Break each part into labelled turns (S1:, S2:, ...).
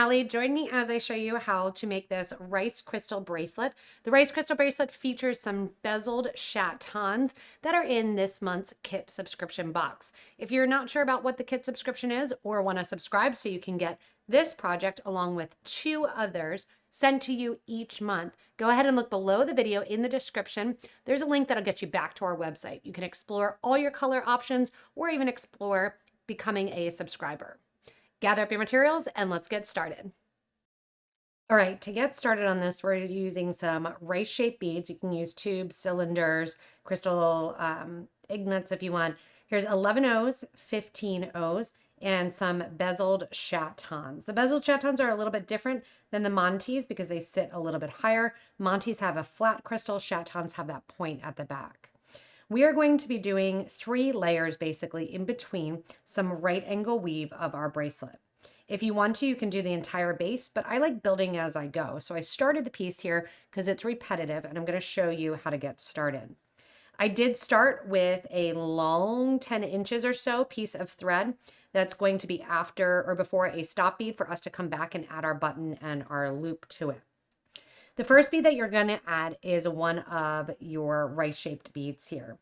S1: Allie. Join me as I show you how to make this rice crystal bracelet. The rice crystal bracelet features some bezeled chatons that are in this month's kit subscription box. If you're not sure about what the kit subscription is or want to subscribe so you can get this project along with 2 others sent to you each month, go ahead and look below the video in the description. There's a link that'll get you back to our website. You can explore all your color options or even explore becoming a subscriber. Gather up your materials and let's get started. All right, to get started on this, we're using some rice-shaped beads. You can use tubes, cylinders, crystal ingots if you want. Here's 11 O's, 15 O's, and some bezeled chatons. The bezeled chatons are a little bit different than the Montes because they sit a little bit higher. Montes have a flat crystal, chatons have that point at the back. We are going to be doing 3 layers basically in between some right angle weave of our bracelet. If you want to, you can do the entire base, but I like building as I go. So I started the piece here because it's repetitive and I'm going to show you how to get started. I did start with a long 10 inches or so piece of thread that's going to be after or before a stop bead for us to come back and add our button and our loop to it. The first bead that you're going to add is one of your rice-shaped beads here.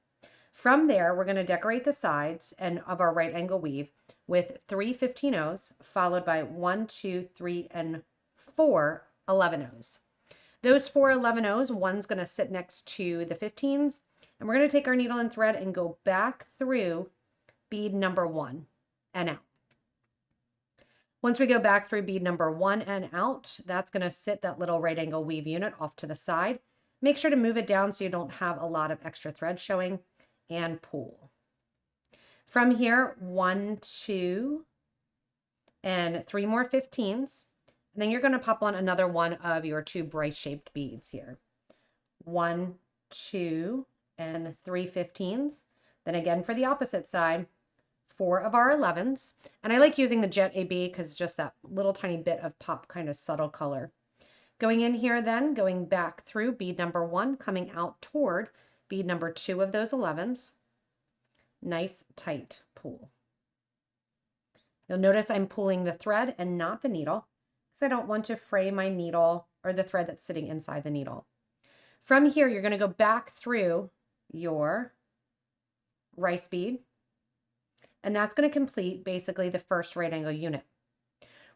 S1: From there, we're going to decorate the sides and of our right angle weave with 3 15 O's, followed by 1, 2, 3, and 4 11 O's. Those 4 11 O's, one's going to sit next to the 15s, and we're going to take our needle and thread and go back through bead number 1 and out. Once we go back through bead number 1 and out, that's going to sit that little right angle weave unit off to the side. Make sure to move it down so you don't have a lot of extra thread showing, and pull. From here, 1, 2, and 3 more 15s. And then you're going to pop on another one of your 2 rice-shaped beads here. 1, 2, and 3 15s. Then again for the opposite side, 4 of our 11s. And I like using the Jet AB because it's just that little tiny bit of pop, kind of subtle color. Going in here then, going back through bead number 1, coming out toward bead number 2 of those 11s. Nice tight pull. You'll notice I'm pulling the thread and not the needle because I don't want to fray my needle or the thread that's sitting inside the needle. From here, you're going to go back through your rice bead, and that's going to complete basically the first right angle unit.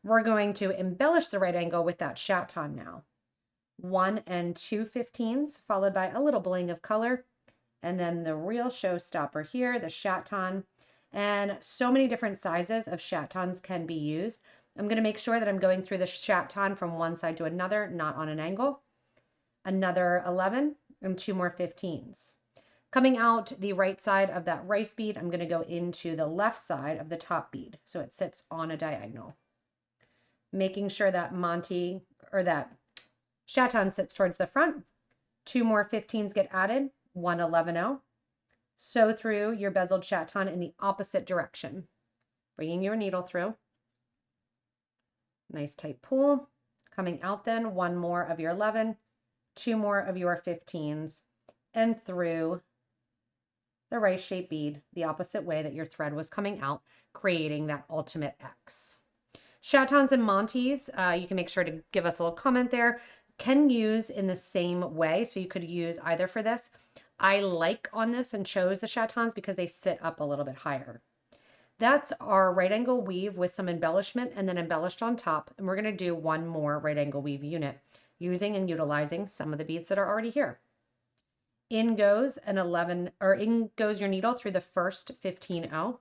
S1: We're going to embellish the right angle with that chaton now. 1 and 2 15s, followed by a little bling of color. And then the real showstopper here, the chaton. And so many different sizes of chatons can be used. I'm going to make sure that I'm going through the chaton from one side to another, not on an angle. Another 11 and 2 more 15s. Coming out the right side of that rice bead, I'm going to go into the left side of the top bead. So it sits on a diagonal. Making sure that Monte or that chaton sits towards the front. 2 more 15s get added. 1 11 0. Sew through your bezeled chaton in the opposite direction. Bringing your needle through. Nice tight pull. Coming out then, 1 more of your 11, 2 more of your 15s, and through the rice-shaped bead the opposite way that your thread was coming out, creating that ultimate X. Chatons and Montes, you can make sure to give us a little comment there, can use in the same way. So you could use either for this. I like on this and chose the chatons because they sit up a little bit higher. That's our right angle weave with some embellishment and then embellished on top. And we're going to do 1 more right angle weave unit using and utilizing some of the beads that are already here. In goes an 11, or in goes your needle through the first 15 O.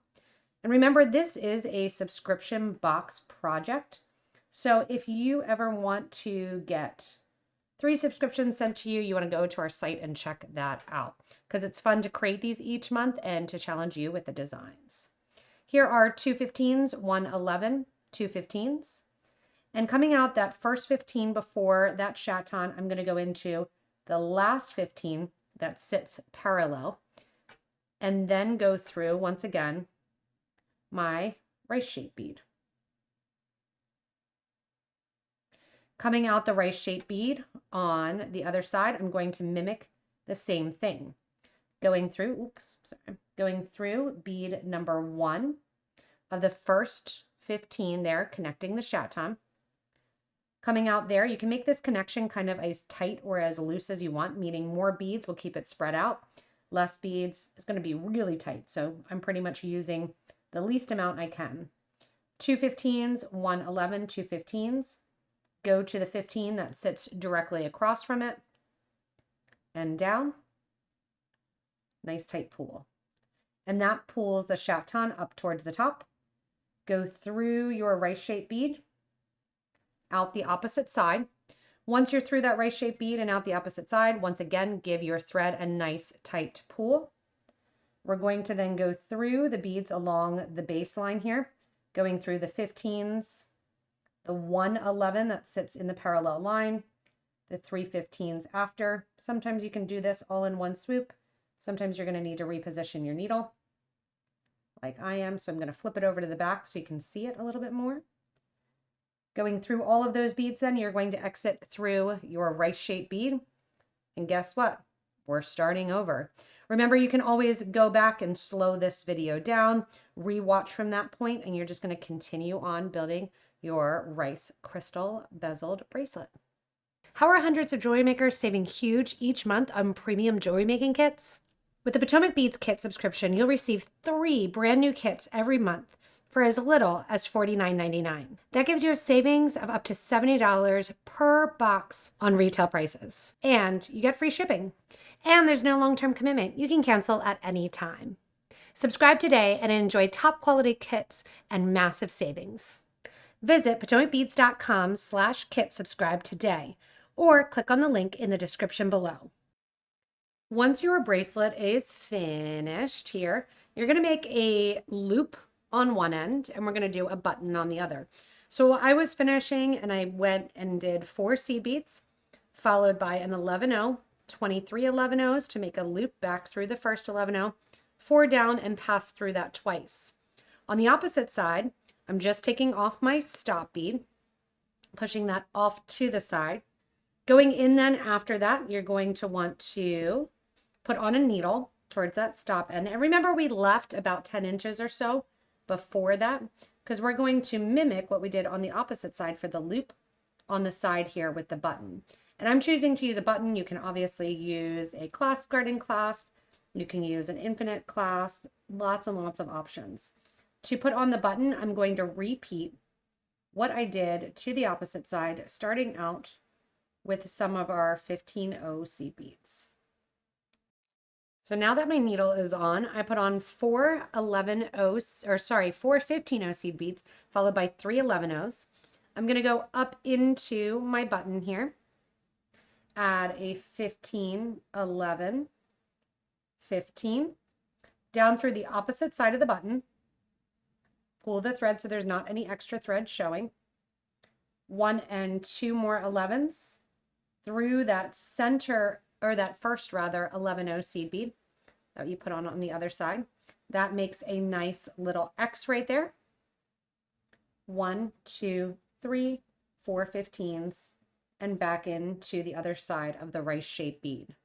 S1: And remember, this is a subscription box project. So if you ever want to get 3 subscriptions sent to you, you want to go to our site and check that out because it's fun to create these each month and to challenge you with the designs. Here are 2 15s, 1 11, 2 15s. And coming out that first 15 before that chaton, I'm going to go into the last 15 that sits parallel and then go through once again my rice-shaped bead. Coming out the rice-shaped bead on the other side, I'm going to mimic the same thing. Going through bead number 1 of the first 15 there, connecting the chaton. Coming out there, you can make this connection kind of as tight or as loose as you want, meaning more beads will keep it spread out. Less beads is going to be really tight. So I'm pretty much using the least amount I can. 2 15s, 1 11, 2 15s. Go to the 15 that sits directly across from it and down. Nice tight pull. And that pulls the chaton up towards the top. Go through your rice-shaped bead, out the opposite side. Once you're through that rice-shaped bead and out the opposite side, once again, give your thread a nice tight pull. We're going to then go through the beads along the baseline here, going through the 15s, the 1 11 that sits in the parallel line, the 3 15s after. Sometimes you can do this all in one swoop. Sometimes you're going to need to reposition your needle like I am. So I'm going to flip it over to the back so you can see it a little bit more. Going through all of those beads, then you're going to exit through your rice-shaped bead. And guess what? We're starting over. Remember, you can always go back and slow this video down, rewatch from that point, and you're just going to continue on building your rice crystal bezeled bracelet. How are hundreds of jewelry makers saving huge each month on premium jewelry making kits? With the PotomacBeads kit subscription, you'll receive 3 brand new kits every month for as little as $49.99. That gives you a savings of up to $70 per box on retail prices. And you get free shipping. And there's no long-term commitment. You can cancel at any time. Subscribe today and enjoy top quality kits and massive savings. Visit PotomacBeads.com/kit subscribe today, or click on the link in the description below. Once your bracelet is finished here, you're going to make a loop on one end and we're going to do a button on the other. So I was finishing and I went and did 4 seed beads followed by an 11-0, 23 11-0s to make a loop back through the first 11-0, 4 down and pass through that twice. On the opposite side, I'm just taking off my stop bead, pushing that off to the side. Going in then after that, you're going to want to put on a needle towards that stop end. And remember, we left about 10 inches or so before that, because we're going to mimic what we did on the opposite side for the loop on the side here with the button. And I'm choosing to use a button. You can obviously use a clasp garden clasp. You can use an infinite clasp, lots and lots of options. To put on the button, I'm going to repeat what I did to the opposite side, starting out with some of our 15-0 seed beads. So now that my needle is on, I put on 4 15-0 seed beads, followed by 3 11-0s. I'm going to go up into my button here, add a 15, 11, 15, down through the opposite side of the button, pull the thread so there's not any extra thread showing, 1 and 2 more 11s through that center, or that first rather, 11-0 seed bead that you put on the other side. That makes a nice little X right there. 1, 2, 3, 4 15s, and back into the other side of the rice-shaped bead.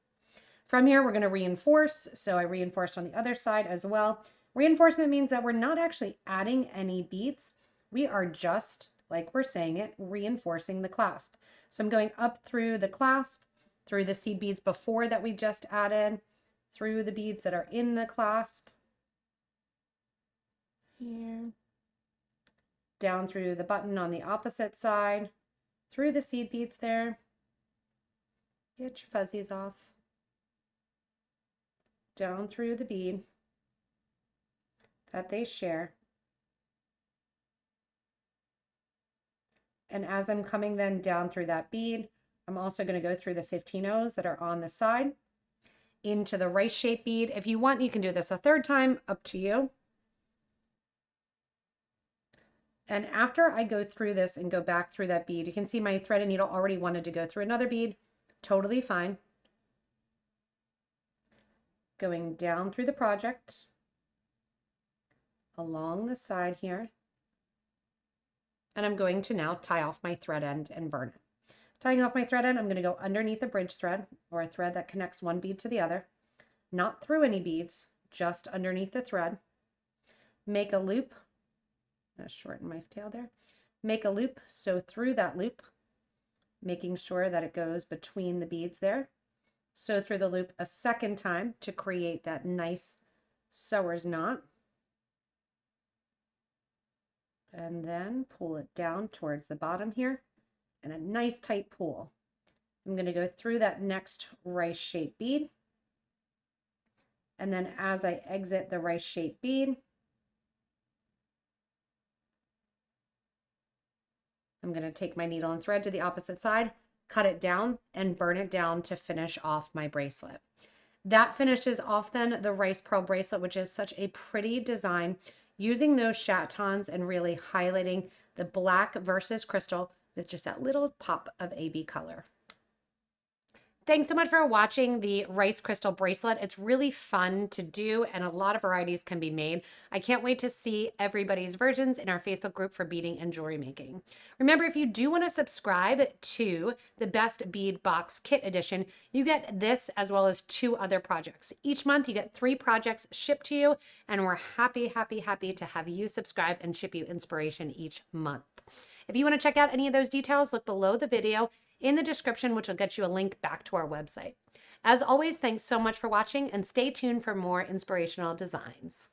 S1: From here, we're going to reinforce. So I reinforced on the other side as well. Reinforcement means that we're not actually adding any beads. We are just, like we're saying it, reinforcing the clasp. So I'm going up through the clasp, through the seed beads before that we just added, through the beads that are in the clasp, here, down through the button on the opposite side, through the seed beads there, get your fuzzies off, down through the bead that they share. And as I'm coming then down through that bead, I'm also going to go through the 15-0s that are on the side into the rice-shaped bead. If you want, you can do this a third time, up to you. And after I go through this and go back through that bead, you can see my thread and needle already wanted to go through another bead. Totally fine. Going down through the project, along the side here. And I'm going to now tie off my thread end and burn it. Tying off my thread end, I'm going to go underneath a bridge thread, or a thread that connects one bead to the other. Not through any beads, just underneath the thread. Make a loop. I'm going to shorten my tail there. Make a loop, so through that loop, making sure that it goes between the beads there. Sew through the loop a second time to create that nice sewer's knot. And then pull it down towards the bottom here and a nice tight pull. I'm going to go through that next rice shaped bead. And then as I exit the rice shaped bead, I'm going to take my needle and thread to the opposite side, cut it down, and burn it down to finish off my bracelet. That finishes off then the rice pearl bracelet, which is such a pretty design, using those chatons and really highlighting the black versus crystal with just that little pop of AB color. Thanks so much for watching the Rice Crystal Bracelet. It's really fun to do and a lot of varieties can be made. I can't wait to see everybody's versions in our Facebook group for beading and jewelry making. Remember, if you do want to subscribe to the Best Bead Box Kit Edition, you get this as well as 2 other projects. Each month you get 3 projects shipped to you, and we're happy to have you subscribe and ship you inspiration each month. If you want to check out any of those details, look below the video in the description, which will get you a link back to our website. As always, thanks so much for watching and stay tuned for more inspirational designs.